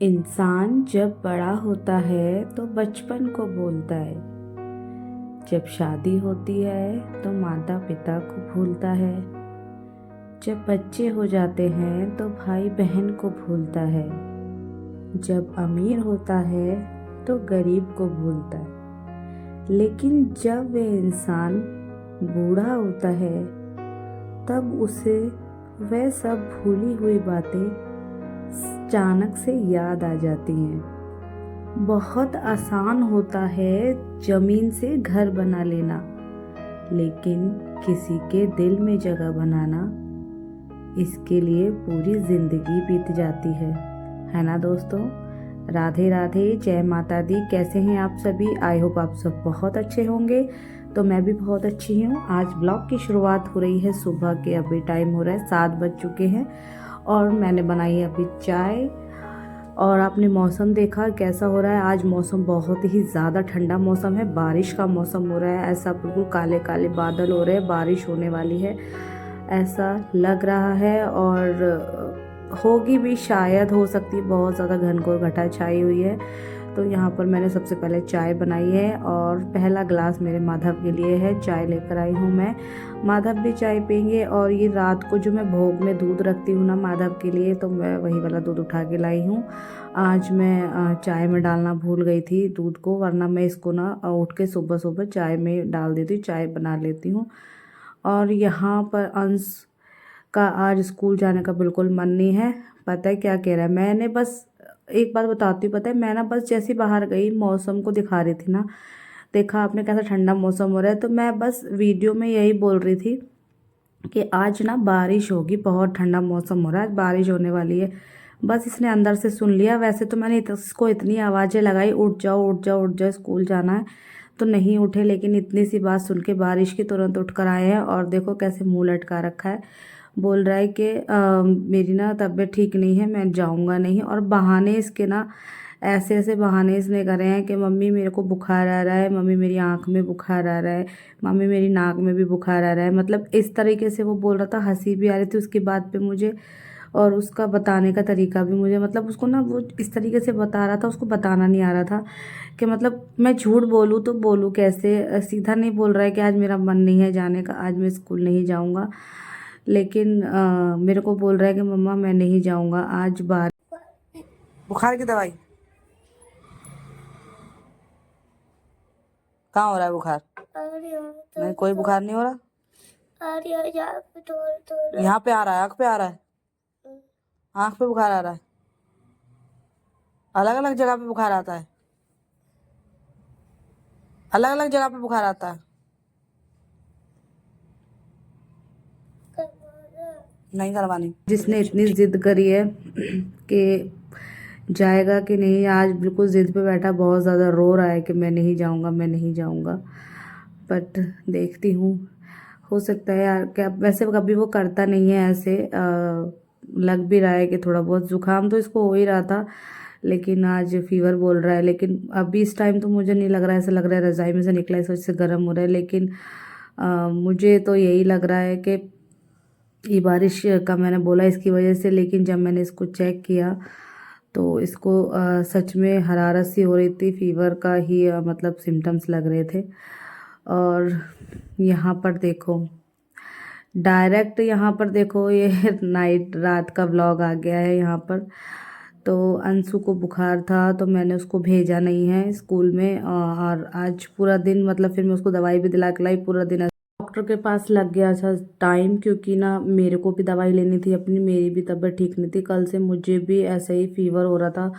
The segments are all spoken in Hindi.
इंसान जब बड़ा होता है तो बचपन को भूलता है। जब शादी होती है तो माता पिता को भूलता है। जब बच्चे हो जाते हैं तो भाई बहन को भूलता है। जब अमीर होता है तो गरीब को भूलता है। लेकिन जब वे इंसान बूढ़ा होता है तब उसे वह सब भूली हुई बातें अचानक से याद आ जाती हैं। बहुत आसान होता है जमीन से घर बना लेना, लेकिन किसी के दिल में जगह बनाना, इसके लिए पूरी जिंदगी बीत जाती है ना दोस्तों। राधे राधे, जय माता दी। कैसे हैं आप सभी? आई होप आप सब बहुत अच्छे होंगे। तो मैं भी बहुत अच्छी हूँ। आज ब्लॉग की शुरुआत हो रही है सुबह के। अभी टाइम हो रहा है 7 बज चुके हैं और मैंने बनाई है अभी चाय। और आपने मौसम देखा कैसा हो रहा है? आज मौसम बहुत ही ज़्यादा ठंडा मौसम है, बारिश का मौसम हो रहा है। ऐसा बिल्कुल काले काले बादल हो रहे हैं, बारिश होने वाली है ऐसा लग रहा है। और होगी भी, शायद हो सकती है। बहुत ज़्यादा घनघोर घटा छाई हुई है। तो यहाँ पर मैंने सबसे पहले चाय बनाई है और पहला ग्लास मेरे माधव के लिए है। चाय लेकर आई हूँ मैं, माधव भी चाय पियेंगे। और ये रात को जो मैं भोग में दूध रखती हूँ ना माधव के लिए, तो मैं वही वाला दूध उठा के लाई हूँ। आज मैं चाय में डालना भूल गई थी दूध को, वरना मैं इसको ना उठ के सुबह सुबह चाय में डाल देती, चाय बना लेती हूँ। और यहाँ पर अंश का आज स्कूल जाने का बिल्कुल मन नहीं है। पता है क्या कह रहा है? मैंने बस एक बात बताती हूँ, पता है मैं ना बस जैसी बाहर गई मौसम को दिखा रही थी ना, देखा आपने कैसा ठंडा मौसम हो रहा है, तो मैं बस वीडियो में यही बोल रही थी कि आज ना बारिश होगी, बहुत ठंडा मौसम हो रहा है, आज बारिश होने वाली है। बस इसने अंदर से सुन लिया। वैसे तो मैंने इसको इतनी आवाज़ें लगाई, उठ जाओ उठ जाओ उठ जाओ, स्कूल जाना है, तो नहीं उठे। लेकिन इतनी सी बात सुन के बारिश की तुरंत उठ कर आए हैं। और देखो कैसे मुंह लटका रखा है, बोल रहा है कि मेरी ना तबीयत ठीक नहीं है, मैं जाऊंगा नहीं। और बहाने इसके ना, ऐसे ऐसे बहाने इसने करे हैं कि मम्मी मेरे को बुखार आ रहा है, मम्मी मेरी आँख में बुखार आ रहा है, मम्मी मेरी नाक में भी बुखार आ रहा है। मतलब इस तरीके से वो बोल रहा था, हंसी भी आ रही थी उसकी बात पे मुझे, और उसका बताने का तरीका भी मुझे, मतलब उसको ना वो इस तरीके से बता रहा था, उसको बताना नहीं आ रहा था कि मतलब मैं झूठ बोलूँ तो बोलूँ कैसे। सीधा नहीं बोल रहा है कि आज मेरा मन नहीं है जाने का, आज मैं स्कूल नहीं जाऊँगा। लेकिन मेरे को बोल रहा है कि मम्मा मैं नहीं जाऊँगा आज। बाहर बुखार की दवाई कहाँ हो रहा है बुखार? नहीं, कोई बुखार नहीं हो रहा। यहाँ पे आ रहा है, आँख पे आ रहा है, आँख पे बुखार आ रहा है। अलग अलग जगह पे बुखार आता है, अलग अलग जगह पे बुखार आता है। नहीं करवानी। जिसने इतनी जिद करी है कि जाएगा कि नहीं, आज बिल्कुल जिद पे बैठा, बहुत ज़्यादा रो रहा है कि मैं नहीं जाऊँगा मैं नहीं जाऊँगा। बट देखती हूँ, हो सकता है यार क्या। वैसे कभी वो करता नहीं है ऐसे। लग भी रहा है कि थोड़ा बहुत जुकाम तो इसको हो ही रहा था, लेकिन आज फीवर बोल रहा है। लेकिन अभी इस टाइम तो मुझे नहीं लग रहा है, ऐसा लग रहा है रज़ाई में से निकला इस वजह से गर्म हो रहा है। लेकिन मुझे तो यही लग रहा है कि ये बारिश का मैंने बोला इसकी वजह से। लेकिन जब मैंने इसको चेक किया तो इसको सच में हरारत सी हो रही थी, फीवर का ही मतलब सिम्टम्स लग रहे थे। और यहाँ पर देखो, डायरेक्ट यहाँ पर देखो ये नाइट रात का व्लॉग आ गया है यहाँ पर। तो अंशु को बुखार था तो मैंने उसको भेजा नहीं है स्कूल में। और आज पूरा दिन, मतलब फिर मैं उसको दवाई भी दिला के लाई, पूरा दिन डॉक्टर के पास लग गया था टाइम, क्योंकि ना मेरे को भी दवाई लेनी थी अपनी, मेरी भी तबीयत ठीक नहीं थी। कल से मुझे भी ऐसा ही फीवर हो रहा था,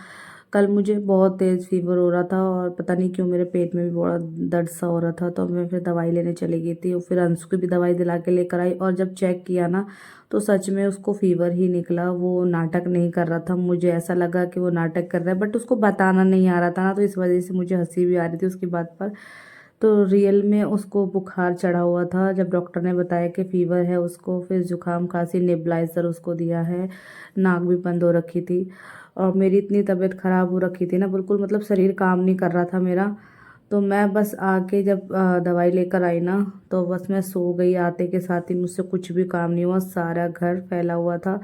कल मुझे बहुत तेज़ फीवर हो रहा था और पता नहीं क्यों मेरे पेट में भी बड़ा दर्द सा हो रहा था। तो मैं फिर दवाई लेने चली गई थी और फिर अंशु की भी दवाई दिला के लेकर आई। और जब चेक किया ना तो सच में उसको फीवर ही निकला, वो नाटक नहीं कर रहा था। मुझे ऐसा लगा कि वो नाटक कर रहा है, बट उसको बताना नहीं आ रहा था ना, तो इस वजह से मुझे हंसी भी आ रही थी उसकी बात पर। तो रियल में उसको बुखार चढ़ा हुआ था। जब डॉक्टर ने बताया कि फ़ीवर है उसको, फिर जुकाम खांसी नेबुलाइज़र उसको दिया है, नाक भी बंद हो रखी थी। और मेरी इतनी तबीयत ख़राब हो रखी थी ना, बिल्कुल मतलब शरीर काम नहीं कर रहा था मेरा। तो मैं बस आके जब दवाई लेकर आई ना, तो बस मैं सो गई। आते के साथ ही मुझसे कुछ भी काम नहीं हुआ, सारा घर फैला हुआ था।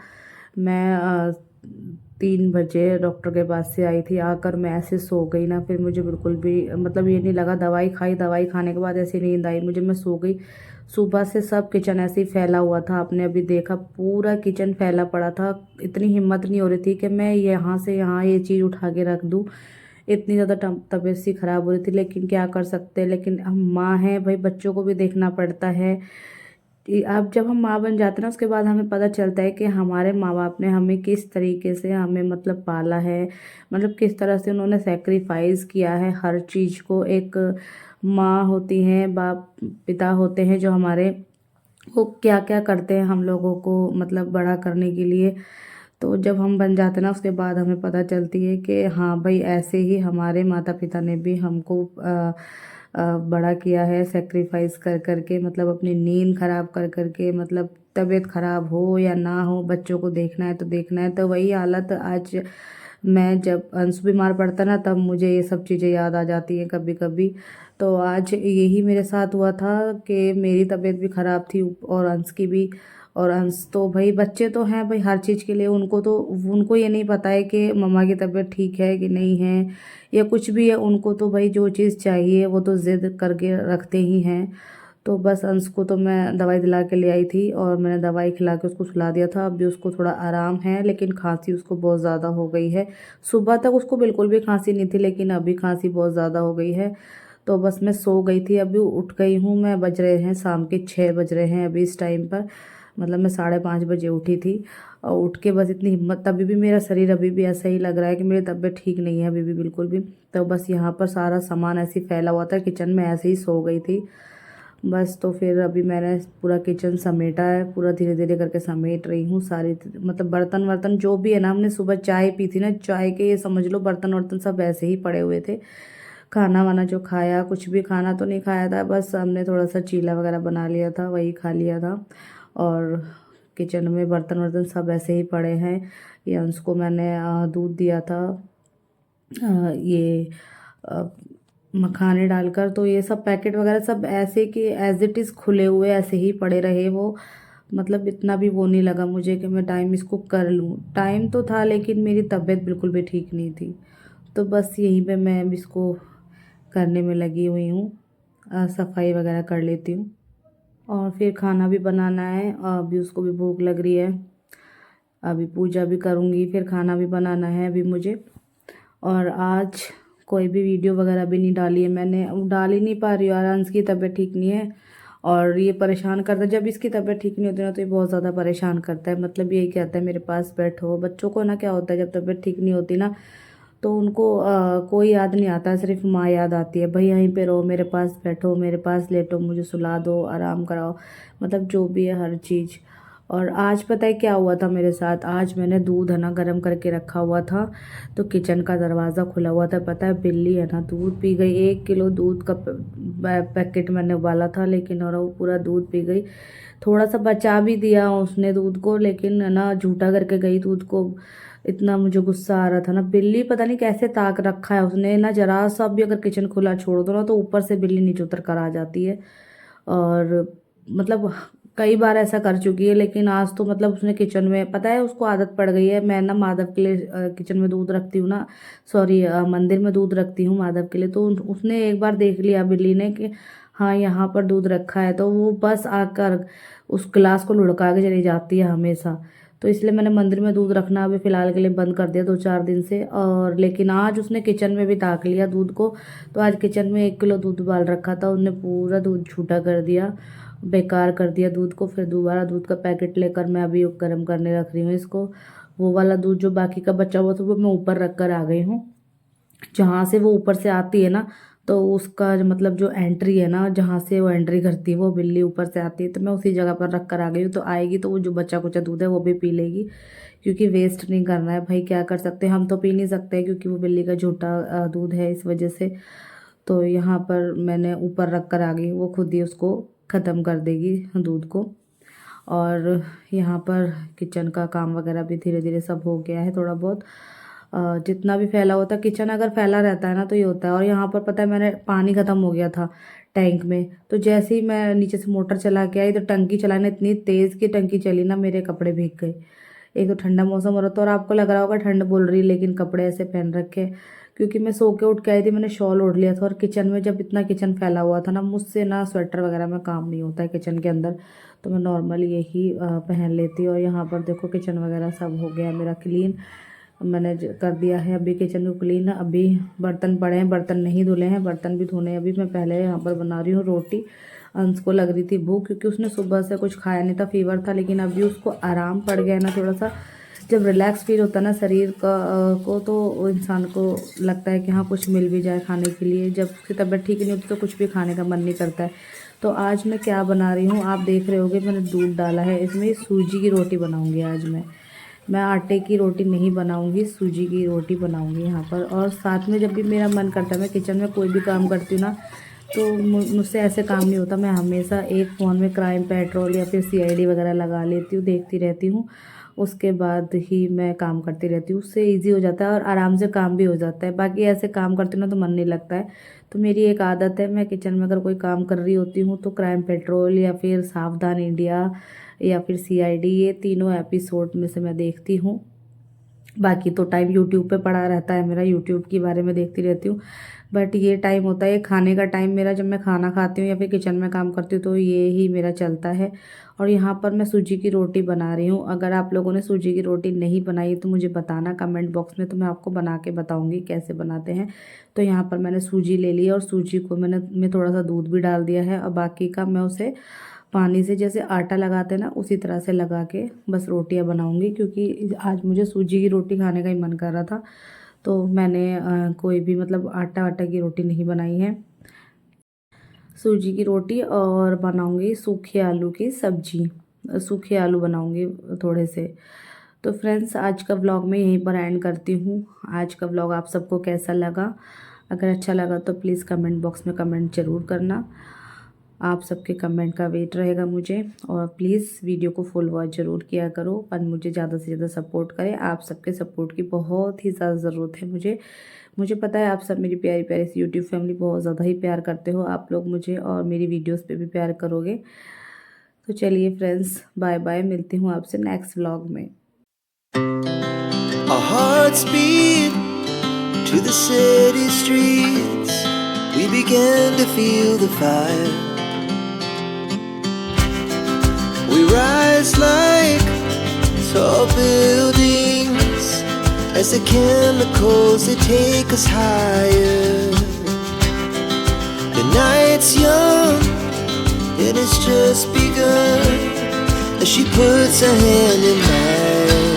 मैं 3 बजे डॉक्टर के पास से आई थी, आकर मैं ऐसे सो गई ना, फिर मुझे बिल्कुल भी मतलब ये नहीं लगा, दवाई खाई, दवाई खाने के बाद ऐसी नींद आई मुझे, मैं सो गई। सुबह से सब किचन ऐसे ही फैला हुआ था, आपने अभी देखा पूरा किचन फैला पड़ा था। इतनी हिम्मत नहीं हो रही थी कि मैं यहाँ से यहाँ ये चीज़ उठा के रख दूँ, इतनी ज़्यादा तबीयत सी ख़राब हो रही थी। लेकिन क्या कर सकते हैं, लेकिन हम माँ हैं भाई, बच्चों को भी देखना पड़ता है। अब जब हम माँ बन जाते हैं ना, उसके बाद हमें पता चलता है कि हमारे माँ बाप ने हमें किस तरीके से हमें मतलब पाला है, मतलब किस तरह से उन्होंने सेक्रीफाइस किया है हर चीज़ को। एक माँ होती हैं, बाप पिता होते हैं जो हमारे, वो क्या क्या करते हैं हम लोगों को मतलब बड़ा करने के लिए। तो जब हम बन जाते हैं ना, उसके बाद हमें पता चलती है कि हाँ भाई, ऐसे ही हमारे माता पिता ने भी हमको बड़ा किया है, सेक्रीफाइस कर करके, मतलब अपनी नींद खराब कर करके, मतलब तबीयत खराब हो या ना हो, बच्चों को देखना है तो देखना है। तो वही हालत आज, मैं जब अंश बीमार पड़ता ना, तब मुझे ये सब चीज़ें याद आ जाती हैं कभी कभी। तो आज यही मेरे साथ हुआ था कि मेरी तबीयत भी ख़राब थी और अंश की भी। और अंश तो भाई, बच्चे तो हैं भाई हर चीज़ के लिए, उनको ये नहीं पता है कि मम्मा की तबीयत ठीक है कि नहीं है या कुछ भी है। उनको तो भाई जो चीज़ चाहिए वो तो ज़िद करके रखते ही हैं। तो बस अंश को तो मैं दवाई दिला के ले आई थी और मैंने दवाई खिला के उसको सुला दिया था। अभी उसको थोड़ा आराम है, लेकिन खांसी उसको बहुत ज़्यादा हो गई है। सुबह तक उसको बिल्कुल भी खांसी नहीं थी, लेकिन अभी खांसी बहुत ज़्यादा हो गई है। तो बस मैं सो गई थी, अभी उठ गई हूँ मैं, बज रहे हैं शाम के 6 बज रहे हैं अभी इस टाइम पर। मतलब मैं 5:30 बजे उठी थी और उठ के बस इतनी हिम्मत, तभी भी मेरा शरीर अभी भी ऐसा ही लग रहा है कि मेरी तबीयत ठीक नहीं है अभी भी बिल्कुल भी। तो बस यहाँ पर सारा सामान ऐसे ही फैला हुआ था किचन में, ऐसे ही सो गई थी बस। तो फिर अभी मैंने पूरा किचन समेटा है, पूरा धीरे धीरे करके समेट रही हूँ सारी, मतलब बर्तन वर्तन जो भी है ना, हमने सुबह चाय पी थी ना, चाय के ये समझ लो बर्तन वर्तन सब ऐसे ही पड़े हुए थे। खाना वाना जो खाया, कुछ भी खाना तो नहीं खाया था, बस हमने थोड़ा सा चीला वगैरह बना लिया था, वही खा लिया था। और किचन में बर्तन वर्तन सब ऐसे ही पड़े हैं। ये अंश को मैंने दूध दिया था, ये मखाने डालकर, तो ये सब पैकेट वगैरह सब ऐसे कि एज इट इज़ खुले हुए ऐसे ही पड़े रहे वो। मतलब इतना भी वो नहीं लगा मुझे कि मैं टाइम इसको कर लूँ, टाइम तो था लेकिन मेरी तबीयत बिल्कुल भी ठीक नहीं थी। तो बस यहीं पे मैं अब इसको करने में लगी हुई हूँ, सफाई वगैरह कर लेती हूँ और फिर खाना भी बनाना है। अभी उसको भी भूख लग रही है, अभी पूजा भी करूँगी, फिर खाना भी बनाना है अभी मुझे। और आज कोई भी वीडियो वगैरह भी नहीं डाली है मैंने, डाल ही नहीं पा रही हूँ यार, अंश की तबीयत ठीक नहीं है और ये परेशान करता है। जब इसकी तबीयत ठीक नहीं होती ना, तो ये बहुत ज़्यादा परेशान करता है, मतलब यही कहता है मेरे पास बैठो। बच्चों को ना क्या होता है, जब तबीयत ठीक नहीं होती ना, तो उनको कोई याद नहीं आता, सिर्फ माँ याद आती है, भाई यहीं पे रहो, मेरे पास बैठो, मेरे पास लेटो, मुझे सुला दो, आराम कराओ, मतलब जो भी है हर चीज़। और आज पता है क्या हुआ था मेरे साथ, आज मैंने दूध है ना गर्म करके रखा हुआ था, तो किचन का दरवाज़ा खुला हुआ था, पता है बिल्ली है ना दूध पी गई। 1 किलो दूध का पैकेट मैंने उबाला था, लेकिन और वो पूरा दूध पी गई। थोड़ा सा बचा भी दिया उसने दूध को, लेकिन है ना झूठा करके गई दूध को। इतना मुझे गुस्सा आ रहा था ना, बिल्ली पता नहीं कैसे ताक रखा है उसने ना, जरा सा भी अगर किचन खुला छोड़ दो ना, तो ऊपर से बिल्ली नीचे उतर कर आ जाती है। और मतलब कई बार ऐसा कर चुकी है, लेकिन आज तो मतलब उसने किचन में, पता है उसको आदत पड़ गई है, मैं ना माधव के लिए किचन में दूध रखती हूँ ना, सॉरी मंदिर में दूध रखती हूँ माधव के लिए। तो उसने एक बार देख लिया बिल्ली ने कि हाँ यहाँ पर दूध रखा है, तो वो बस आकर उस गिलास को लुढ़का के चली जाती है हमेशा। तो इसलिए मैंने मंदिर में दूध रखना अभी फ़िलहाल के लिए बंद कर दिया 2-4 दिन से। और लेकिन आज उसने किचन में भी ताक लिया दूध को, तो आज किचन में 1 किलो दूध उबाल रखा था, उनने पूरा दूध छूटा कर दिया, बेकार कर दिया दूध को। फिर दोबारा दूध का पैकेट लेकर मैं अभी गर्म करने रख रही हूँ इसको। वो वाला दूध जो बाकी का बचा हुआ था, वो मैं ऊपर रख कर आ गई हूँ। जहाँ से वो ऊपर से आती है ना, तो उसका मतलब जो एंट्री है ना, जहाँ से वो एंट्री करती है वो बिल्ली ऊपर से आती है, तो मैं उसी जगह पर रख कर आ गई हूँ। तो आएगी तो वो जो बचा कुचा दूध है वो भी पी लेगी, क्योंकि वेस्ट नहीं करना है भाई, क्या कर सकते हैं, हम तो पी नहीं सकते क्योंकि वो बिल्ली का झूठा दूध है, इस वजह से। तो यहाँ पर मैंने ऊपर रख कर आ गई, वो खुद ही उसको ख़त्म कर देगी दूध को। और यहाँ पर किचन का काम वगैरह भी धीरे धीरे सब हो गया है थोड़ा बहुत। जितना भी फैला होता है, किचन अगर फैला रहता है ना तो ये होता है। और यहाँ पर पता है मैंने पानी ख़त्म हो गया था टैंक में, तो जैसे ही मैं नीचे से मोटर चला के आई, तो टंकी चलाने इतनी तेज़ की टंकी चली ना, मेरे कपड़े भीग गए। एक तो ठंडा मौसम हो रहा था और आपको लग रहा होगा ठंड बोल रही है, लेकिन कपड़े ऐसे पहन रखे क्योंकि मैं सो के उठ के आई थी, मैंने शॉल ओढ़ लिया था। और किचन में जब इतना किचन फैला हुआ था ना, मुझसे ना स्वेटर वगैरह में काम नहीं होता है किचन के अंदर, तो मैं नॉर्मल यही पहन लेती। और यहाँ पर देखो किचन वगैरह सब हो गया मेरा क्लीन, मैंने कर दिया है अभी किचन को क्लीन। अभी बर्तन पड़े हैं, बर्तन नहीं धुले हैं, बर्तन भी धोने। अभी मैं पहले यहाँ पर बना रही हूँ रोटी। अंश को लग रही थी भूख क्योंकि उसने सुबह से कुछ खाया नहीं था, फीवर था, लेकिन अभी उसको आराम पड़ गया ना थोड़ा सा। जब रिलैक्स फील होता है ना शरीर का को, तो इंसान को लगता है कि हाँ कुछ मिल भी जाए खाने के लिए। जब उसकी तबीयत ठीक नहीं होती तो कुछ भी खाने का मन नहीं करता है। तो आज मैं क्या बना रही हूँ आप देख रहे होगे, मैंने दूध डाला है इसमें, सूजी की रोटी बनाऊँगी आज मैं आटे की रोटी नहीं बनाऊंगी, सूजी की रोटी बनाऊंगी यहाँ पर। और साथ में जब भी मेरा मन करता है, मैं किचन में कोई भी काम करती हूँ ना, तो मुझसे ऐसे काम नहीं होता। मैं हमेशा एक फ़ोन में क्राइम पेट्रोल या फिर CID वगैरह लगा लेती हूँ, देखती रहती हूँ, उसके बाद ही मैं काम करती रहती हूँ। उससे ईजी हो जाता है और आराम से काम भी हो जाता है। बाकी ऐसे काम करती हूँ ना तो मन नहीं लगता है। तो मेरी एक आदत है, मैं किचन में अगर कोई काम कर रही होती हूँ तो क्राइम पेट्रोल या फिर सावधान इंडिया या फिर CID, ये तीनों एपिसोड में से मैं देखती हूँ। बाकी तो टाइम यूट्यूब पे पड़ा रहता है मेरा, यूट्यूब के बारे में देखती रहती हूँ। बट ये टाइम होता है खाने का टाइम मेरा, जब मैं खाना खाती हूँ या फिर किचन में काम करती हूँ तो ये ही मेरा चलता है। और यहाँ पर मैं सूजी की रोटी बना रही हूँ। अगर आप लोगों ने सूजी की रोटी नहीं बनाई तो मुझे बताना कमेंट बॉक्स में, तो मैं आपको बना के बताऊँगी कैसे बनाते हैं। तो यहाँ पर मैंने सूजी ले ली और सूजी को मैं थोड़ा सा दूध भी डाल दिया है, और बाकी का मैं उसे पानी से जैसे आटा लगाते हैं ना उसी तरह से लगा के बस रोटियां बनाऊंगी। क्योंकि आज मुझे सूजी की रोटी खाने का ही मन कर रहा था, तो मैंने कोई भी मतलब आटा की रोटी नहीं बनाई है। सूजी की रोटी और बनाऊंगी सूखे आलू की सब्जी, सूखे आलू बनाऊंगी थोड़े से। तो फ्रेंड्स आज का व्लॉग मैं यहीं पर एंड करती हूँ। आज का व्लॉग आप सबको कैसा लगा? अगर अच्छा लगा तो प्लीज़ कमेंट बॉक्स में कमेंट ज़रूर करना। आप सबके कमेंट का वेट रहेगा मुझे। और प्लीज़ वीडियो को फुल वॉच ज़रूर किया करो और मुझे ज़्यादा से ज़्यादा सपोर्ट करें। आप सबके सपोर्ट की बहुत ही ज़्यादा ज़रूरत है मुझे पता है आप सब मेरी प्यारी प्यारी सी यूट्यूब फैमिली बहुत ज़्यादा ही प्यार करते हो आप लोग मुझे, और मेरी वीडियोस पे भी प्यार करोगे। तो चलिए फ्रेंड्स, बाय बाय, मिलती हूँ आपसे नेक्स्ट व्लॉग में। Our hearts beat to the city streets. We began to feel the fire. We rise like tall buildings as the chemicals they take us higher. The night's young and it's just begun as she puts her hand in mine.